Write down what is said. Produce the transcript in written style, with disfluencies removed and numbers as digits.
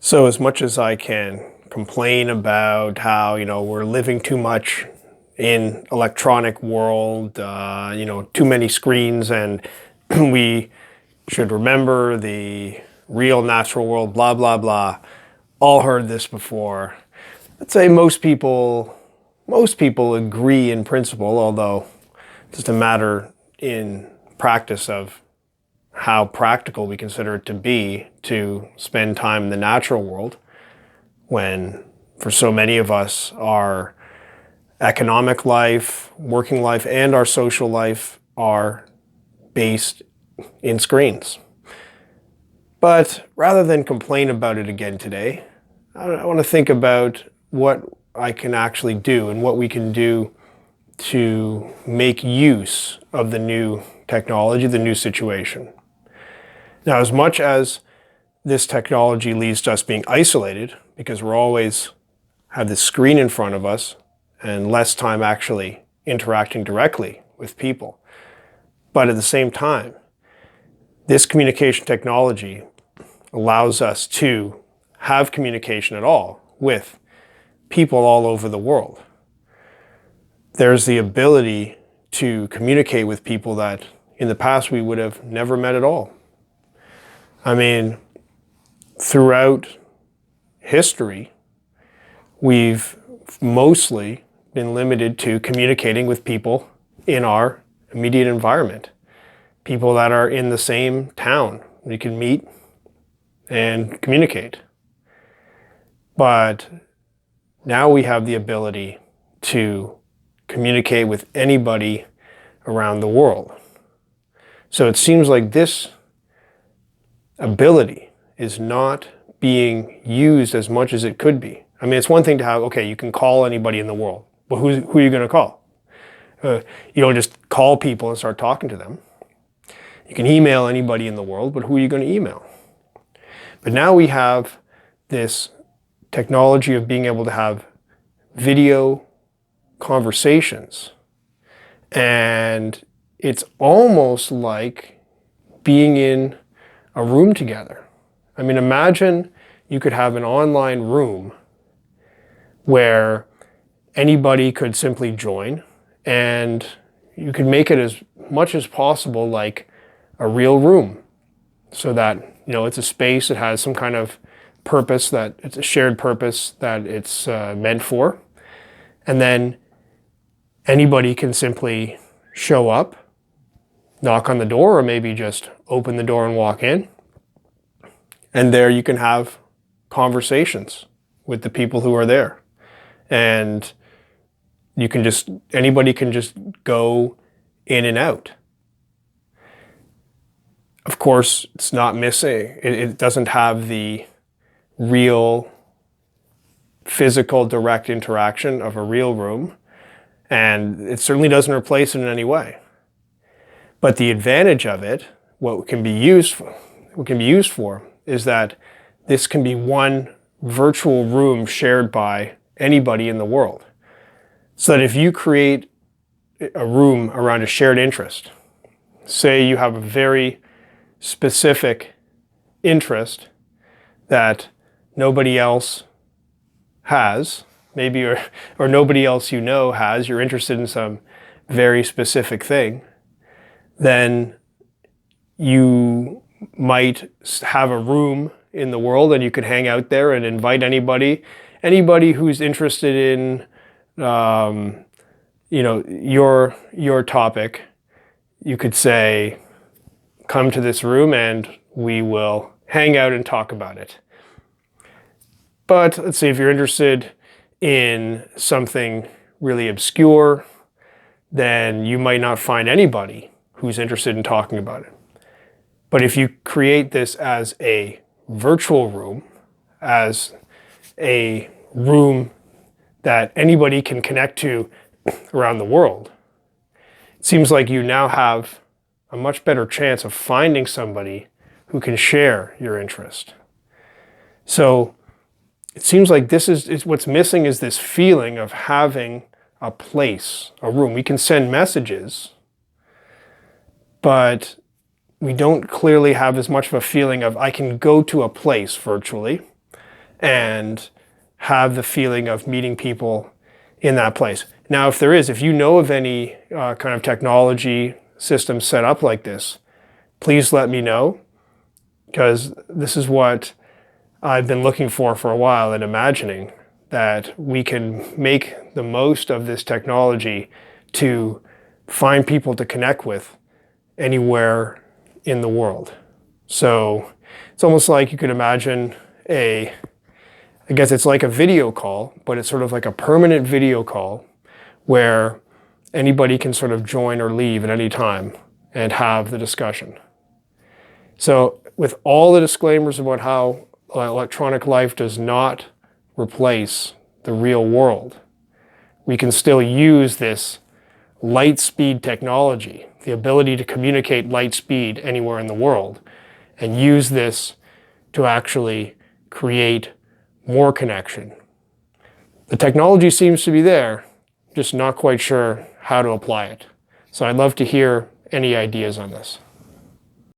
So as much as I can complain about how, we're living too much in electronic world, too many screens, and we should remember the real natural world, blah, blah, blah. All heard this before. I'd say most people agree in principle, although it's just a matter in practice of how practical we consider it to be to spend time in the natural world when, for so many of us, our economic life, working life, and our social life are based in screens. But rather than complain about it again today, I want to think about what I can actually do and what we can do to make use of the new technology, the new situation. Now, as much as this technology leads to us being isolated, because we're always have this screen in front of us and less time actually interacting directly with people. But at the same time, this communication technology allows us to have communication at all with people all over the world. There's the ability to communicate with people that in the past we would have never met at all. I mean, throughout history, we've mostly been limited to communicating with people in our immediate environment, people that are in the same town. We can meet and communicate. But now we have the ability to communicate with anybody around the world. So it seems like this ability is not being used as much as it could be. I mean, it's one thing to have, okay, you can call anybody in the world, but who are you going to call? You don't just call people and start talking to them. You can email anybody in the world, but who are you going to email? But now we have this technology of being able to have video conversations. And it's almost like being in a room together. I mean, imagine you could have an online room where anybody could simply join, and you could make it as much as possible like a real room, so that, it's a space that has some kind of purpose, that it's a shared purpose that it's meant for. And then anybody can simply show up, knock on the door, or maybe just open the door and walk in. And there you can have conversations with the people who are there. And anybody can just go in and out. Of course, it's not missing. It doesn't have the real physical direct interaction of a real room. And it certainly doesn't replace it in any way. But the advantage of it, what can be used for, is that this can be one virtual room shared by anybody in the world. So that if you create a room around a shared interest, say you have a very specific interest that nobody else has, maybe or nobody else has, you're interested in some very specific thing, then you might have a room in the world and you could hang out there and invite anybody who's interested in, your topic. You could say, come to this room and we will hang out and talk about it. But let's say if you're interested in something really obscure, then you might not find anybody who's interested in talking about it. But if you create this as a virtual room, as a room that anybody can connect to around the world, it seems like you now have a much better chance of finding somebody who can share your interest. So it seems like this is what's missing, is this feeling of having a place, a room. We can send messages, but we don't clearly have as much of a feeling of I can go to a place virtually and have the feeling of meeting people in that place. Now, if you know of any kind of technology system set up like this, please let me know, because this is what I've been looking for a while and imagining, that we can make the most of this technology to find people to connect with anywhere in the world. So it's almost like you could imagine I guess it's like a video call, but it's sort of like a permanent video call where anybody can sort of join or leave at any time and have the discussion. So with all the disclaimers about how electronic life does not replace the real world, we can still use this light speed technology, the ability to communicate light speed anywhere in the world, and use this to actually create more connection. The technology seems to be there, just not quite sure how to apply it. So I'd love to hear any ideas on this.